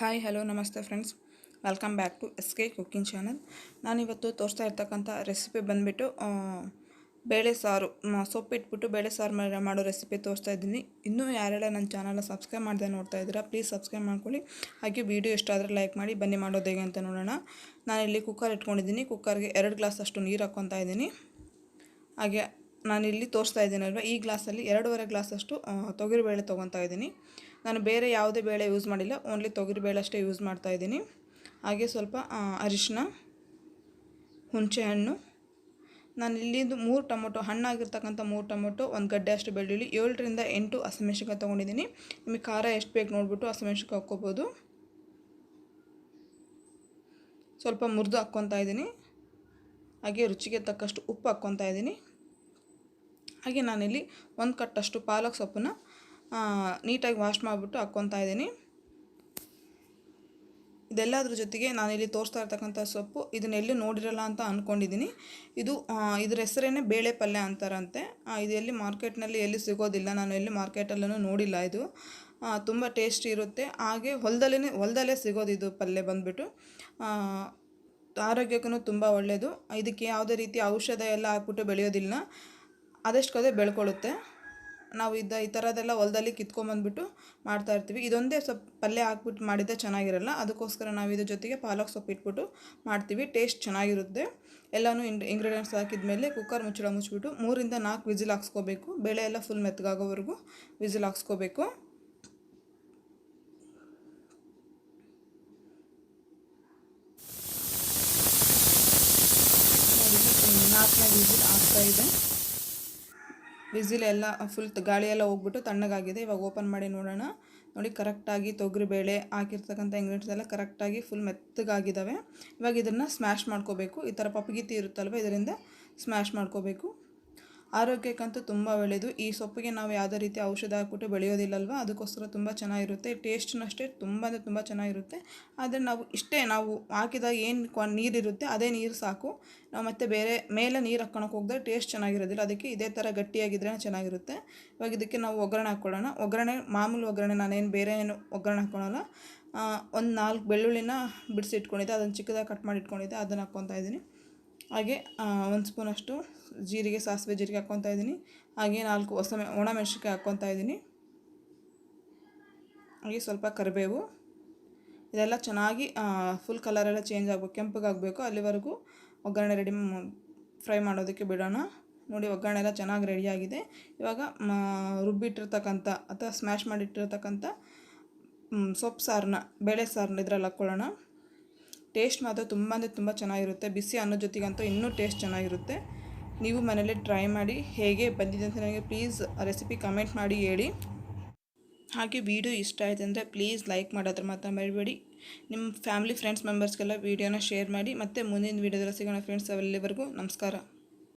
Hi hello ನಮಸ್ತೆ friends, welcome back to SK cooking channel. ನಾನಿವತ್ತು ತೋರಿಸ್ತಾ ಇರ್ತಕ್ಕಂಥ ರೆಸಿಪಿ ಬಂದುಬಿಟ್ಟು ಬೇಳೆ ಸಾರು, ಸೊಪ್ಪು ಇಟ್ಬಿಟ್ಟು ಬೇಳೆ ಸಾರು ಮಾಡೋ ರೆಸಿಪಿ ತೋರಿಸ್ತಾ ಇದ್ದೀನಿ. ಇನ್ನೂ ಯಾರೆಲ್ಲ ನನ್ನ ಚಾನಲ್ನ ಸಬ್ಸ್ಕ್ರೈಬ್ ಮಾಡದೆ ನೋಡ್ತಾ ಇದ್ದೀರಾ, ಪ್ಲೀಸ್ ಸಬ್ಸ್ಕ್ರೈಬ್ ಮಾಡ್ಕೊಳ್ಳಿ. ಹಾಗೆ ವೀಡಿಯೋ ಇಷ್ಟ ಆದರೆ ಲೈಕ್ ಮಾಡಿ. ಬನ್ನಿ ಮಾಡೋದು ಹೇಗೆ ಅಂತ ನೋಡೋಣ. ನಾನಿಲ್ಲಿ ಕುಕ್ಕರ್ ಇಟ್ಕೊಂಡಿದ್ದೀನಿ. ಕುಕ್ಕರ್ಗೆ 2 ಗ್ಲಾಸ್ ಅಷ್ಟು ನೀರು ಹಾಕ್ಕೊತಾ ಇದ್ದೀನಿ. ಹಾಗೆ ನಾನಿಲ್ಲಿ ತೋರಿಸ್ತಾ ಇದ್ದೀನಲ್ವ, ಈ ಗ್ಲಾಸಲ್ಲಿ 2.5 ಗ್ಲಾಸಷ್ಟು ತೊಗರಿಬೇಳೆ ತೊಗೊತಾ ಇದ್ದೀನಿ. ನಾನು ಬೇರೆ ಯಾವುದೇ ಬೇಳೆ ಯೂಸ್ ಮಾಡಿಲ್ಲ, ಓನ್ಲಿ ತೊಗರಿಬೇಳೆ ಅಷ್ಟೇ ಯೂಸ್ ಮಾಡ್ತಾ ಇದ್ದೀನಿ. ಹಾಗೆ ಸ್ವಲ್ಪ ಅರಿಶಿನ, ಹುಣಸೆಹಣ್ಣು, ನಾನು ಇಲ್ಲಿಂದು 3 ಟೊಮೊಟೊ, ಹಣ್ಣಾಗಿರ್ತಕ್ಕಂಥ 3 ಟೊಮೊಟೊ, 1 ಗಡ್ಡೆ ಅಷ್ಟು ಬೆಳ್ಳುಳ್ಳಿ, 7ರಿಂದ 8 ಹಸಿಮೆಣಸಿನ್ಕಾಯಿ ತೊಗೊಂಡಿದ್ದೀನಿ. ನಿಮಗೆ ಖಾರ ಎಷ್ಟು ಬೇಕು ನೋಡಿಬಿಟ್ಟು ಹಸಿಮೆಣಸಿನ್ಕಾಯಿ ಹಾಕ್ಕೋಬೋದು. ಸ್ವಲ್ಪ ಮುರಿದು ಹಾಕ್ಕೊತಾ ಇದ್ದೀನಿ. ಹಾಗೆ ರುಚಿಗೆ ತಕ್ಕಷ್ಟು ಉಪ್ಪು ಹಾಕ್ಕೊತಾ ಇದ್ದೀನಿ. ಹಾಗೆ ನಾನಿಲ್ಲಿ 1 ಕಟ್ಟಷ್ಟು ಪಾಲಕ್ ಸೊಪ್ಪನ್ನು ನೀಟಾಗಿ ವಾಶ್ ಮಾಡಿಬಿಟ್ಟು ಹಾಕ್ಕೊತಾ ಇದ್ದೀನಿ. ಇದೆಲ್ಲದ್ರ ಜೊತೆಗೆ ನಾನಿಲ್ಲಿ ತೋರಿಸ್ತಾ ಇರ್ತಕ್ಕಂಥ ಸೊಪ್ಪು ಇದನ್ನೆಲ್ಲೂ ನೋಡಿರಲ್ಲ ಅಂತ ಅಂದ್ಕೊಂಡಿದ್ದೀನಿ. ಇದ್ರ ಹೆಸರೇನೆ ಬೇಳೆ ಪಲ್ಯ ಅಂತಾರಂತೆ. ಇದು ಎಲ್ಲಿ ಮಾರ್ಕೆಟ್ನಲ್ಲಿ ಎಲ್ಲಿ ಸಿಗೋದಿಲ್ಲ, ನಾನು ಎಲ್ಲಿ ಮಾರ್ಕೆಟಲ್ಲೂ ನೋಡಿಲ್ಲ. ಇದು ತುಂಬ ಟೇಸ್ಟಿ ಇರುತ್ತೆ. ಹಾಗೆ ಹೊಲದಲ್ಲೇ ಸಿಗೋದು. ಇದು ಪಲ್ಯ ಬಂದುಬಿಟ್ಟು ಆರೋಗ್ಯಕ್ಕೂ ತುಂಬ ಒಳ್ಳೆಯದು. ಇದಕ್ಕೆ ಯಾವುದೇ ರೀತಿ ಔಷಧ ಎಲ್ಲ ಹಾಕ್ಬಿಟ್ಟು ಬೆಳೆಯೋದಿಲ್ಲ, ಅದಷ್ಟಕ್ಕದೇ ಬೆಳ್ಕೊಳ್ಳುತ್ತೆ. ನಾವು ಈ ಥರದೆಲ್ಲ ಹೊಲದಲ್ಲಿ ಕಿತ್ಕೊಂಬಂದ್ಬಿಟ್ಟು ಮಾಡ್ತಾಯಿರ್ತೀವಿ. ಇದೊಂದೇ ಸ್ವಲ್ಪ ಪಲ್ಯ ಹಾಕ್ಬಿಟ್ಟು ಮಾಡಿದ್ದೆ ಚೆನ್ನಾಗಿರಲ್ಲ, ಅದಕ್ಕೋಸ್ಕರ ನಾವು ಇದ್ರ ಜೊತೆಗೆ ಪಾಲಕ್ ಸೊಪ್ಪು ಇಟ್ಬಿಟ್ಟು ಮಾಡ್ತೀವಿ. ಟೇಸ್ಟ್ ಚೆನ್ನಾಗಿರುತ್ತೆ. ಎಲ್ಲನೂ ಇಂಗ್ರೀಡಿಯೆಂಟ್ಸ್ ಹಾಕಿದ ಮೇಲೆ ಕುಕ್ಕರ್ ಮುಚ್ಚಳ ಮುಚ್ಚಿಬಿಟ್ಟು 3ರಿಂದ 4 ವಿಸಿಲ್ ಹಾಕ್ಸ್ಕೋಬೇಕು. ಬೇಳೆ ಎಲ್ಲ ಫುಲ್ ಮೆತ್ತಗಾಗೋವರೆಗೂ ವಿಸಿಲ್ ಹಾಕ್ಸ್ಕೋಬೇಕು. ನೋಡಿ, 4ನೇ ವಿಸಿಲ್ ಆಗ್ತಾಯಿದೆ. ವಿಸಿಲ್ ಎಲ್ಲ ಫುಲ್ ಗಾಳಿ ಎಲ್ಲ ಹೋಗ್ಬಿಟ್ಟು ತಣ್ಣಗಾಗಿದೆ. ಇವಾಗ ಓಪನ್ ಮಾಡಿ ನೋಡೋಣ. ನೋಡಿ, ಕರೆಕ್ಟಾಗಿ ತೊಗರಿಬೇಳೆ ಹಾಕಿರ್ತಕ್ಕಂಥ ಇಂಗ್ರೀಡಿಯೆಂಟ್ಸ್ ಎಲ್ಲ ಕರೆಕ್ಟಾಗಿ ಫುಲ್ ಮೆತ್ತಗಾಗಿದ್ದಾವೆ. ಇವಾಗ ಇದನ್ನು ಸ್ಮ್ಯಾಶ್ ಮಾಡ್ಕೋಬೇಕು. ಈ ಥರ ಪಪ್ಪಗಿತ್ತಿ ಇರುತ್ತಲ್ವ, ಇದರಿಂದ ಸ್ಮ್ಯಾಶ್ ಮಾಡ್ಕೋಬೇಕು. ಆರೋಗ್ಯಕ್ಕಂತೂ ತುಂಬ ಒಳ್ಳೆಯದು. ಈ ಸೊಪ್ಪಿಗೆ ನಾವು ಯಾವುದೇ ರೀತಿ ಔಷಧ ಹಾಕ್ಬಿಟ್ಟು ಬೆಳೆಯೋದಿಲ್ಲಲ್ವ, ಅದಕ್ಕೋಸ್ಕರ ತುಂಬ ಚೆನ್ನಾಗಿರುತ್ತೆ. ಟೇಸ್ಟ್ನೂ ಅಷ್ಟೇ ತುಂಬ ಚೆನ್ನಾಗಿರುತ್ತೆ. ಆದರೆ ನಾವು ಹಾಕಿದಾಗ ಏನು ನೀರಿರುತ್ತೆ ಅದೇ ನೀರು ಸಾಕು. ನಾವು ಮತ್ತೆ ಬೇರೆ ಮೇಲೆ ನೀರು ಹಾಕ್ಕೊಳಕ್ಕೆ ಹೋಗಿದ್ರೆ ಟೇಸ್ಟ್ ಚೆನ್ನಾಗಿರೋದಿಲ್ಲ. ಅದಕ್ಕೆ ಇದೇ ಥರ ಗಟ್ಟಿಯಾಗಿದ್ರೇ ಚೆನ್ನಾಗಿರುತ್ತೆ. ಇವಾಗ ಇದಕ್ಕೆ ನಾವು ಒಗ್ಗರಣೆ ಹಾಕ್ಕೊಳ್ಳೋಣ. ಮಾಮೂಲು ಒಗ್ಗರಣೆ, ನಾನೇನು ಬೇರೆ ಏನು ಒಗ್ಗರಣೆ ಹಾಕ್ಕೊಳ್ಳಲ್ಲ. ಒಂದು 4 ಬೆಳ್ಳುಳ್ಳಿನ ಬಿಡಿಸಿ ಇಟ್ಕೊಂಡಿದ್ದೆ, ಅದನ್ನು ಚಿಕ್ಕದಾಗಿ ಕಟ್ ಮಾಡಿ ಇಟ್ಕೊಂಡಿದ್ದೆ, ಅದನ್ನು ಹಾಕ್ಕೊತಾ ಇದ್ದೀನಿ. ಹಾಗೆ 1 ಸ್ಪೂನಷ್ಟು ಸಾಸಿವೆ ಜೀರಿಗೆ ಹಾಕ್ಕೊತಾ ಇದ್ದೀನಿ. ಹಾಗೆ 4 ಒಣಮೆಣಸಿನ್ಕಾಯಿ ಹಾಕ್ಕೊತಾ ಇದ್ದೀನಿ. ಹಾಗೆ ಸ್ವಲ್ಪ ಕರಿಬೇವು. ಇದೆಲ್ಲ ಚೆನ್ನಾಗಿ ಫುಲ್ ಕಲರೆಲ್ಲ ಚೇಂಜ್ ಆಗಬೇಕು, ಕೆಂಪಗಾಗಬೇಕು. ಅಲ್ಲಿವರೆಗೂ ಒಗ್ಗರಣೆ ಫ್ರೈ ಮಾಡೋದಕ್ಕೆ ಬಿಡೋಣ. ನೋಡಿ, ಒಗ್ಗರಣೆ ಎಲ್ಲ ಚೆನ್ನಾಗಿ ರೆಡಿಯಾಗಿದೆ. ಇವಾಗ ರುಬ್ಬಿಟ್ಟಿರ್ತಕ್ಕಂಥ ಅಥವಾ ಸ್ಮ್ಯಾಶ್ ಮಾಡಿಟ್ಟಿರ್ತಕ್ಕಂಥ ಸೊಪ್ಪು ಸಾರನ್ನ, ಬೇಳೆ ಸಾರನ್ನ ಇದರಲ್ಲಿ ಹಾಕ್ಕೊಳ್ಳೋಣ. ಟೇಸ್ಟ್ ಮಾತ್ರ ತುಂಬ ಚೆನ್ನಾಗಿರುತ್ತೆ. ಬಿಸಿ ಅನ್ನೋ ಜೊತೆಗಂತೂ ಇನ್ನೂ ಟೇಸ್ಟ್ ಚೆನ್ನಾಗಿರುತ್ತೆ. ನೀವು ಮನೇಲಿ ಟ್ರೈ ಮಾಡಿ, ಹೇಗೆ ಬಂದಿದೆ ಅಂತ ನನಗೆ ಪ್ಲೀಸ್ ರೆಸಿಪಿ ಕಮೆಂಟ್ ಮಾಡಿ ಹೇಳಿ. ಹಾಗೆ ವಿಡಿಯೋ ಇಷ್ಟ ಆಯ್ತು ಅಂದರೆ ಪ್ಲೀಸ್ ಲೈಕ್ ಮಾಡೋದ್ರ ಮಾತ್ರ ಮರಿಬೇಡಿ. ನಿಮ್ಮ ಫ್ಯಾಮಿಲಿ ಫ್ರೆಂಡ್ಸ್ ಮೆಂಬರ್ಸ್ಗೆಲ್ಲ ವೀಡಿಯೋನ ಶೇರ್ ಮಾಡಿ. ಮತ್ತು ಮುಂದಿನ ವೀಡಿಯೋದಲ್ಲಿ ಸಿಗೋಣ ಫ್ರೆಂಡ್ಸ್. ಅಲ್ಲಿವರೆಗೂ ನಮಸ್ಕಾರ.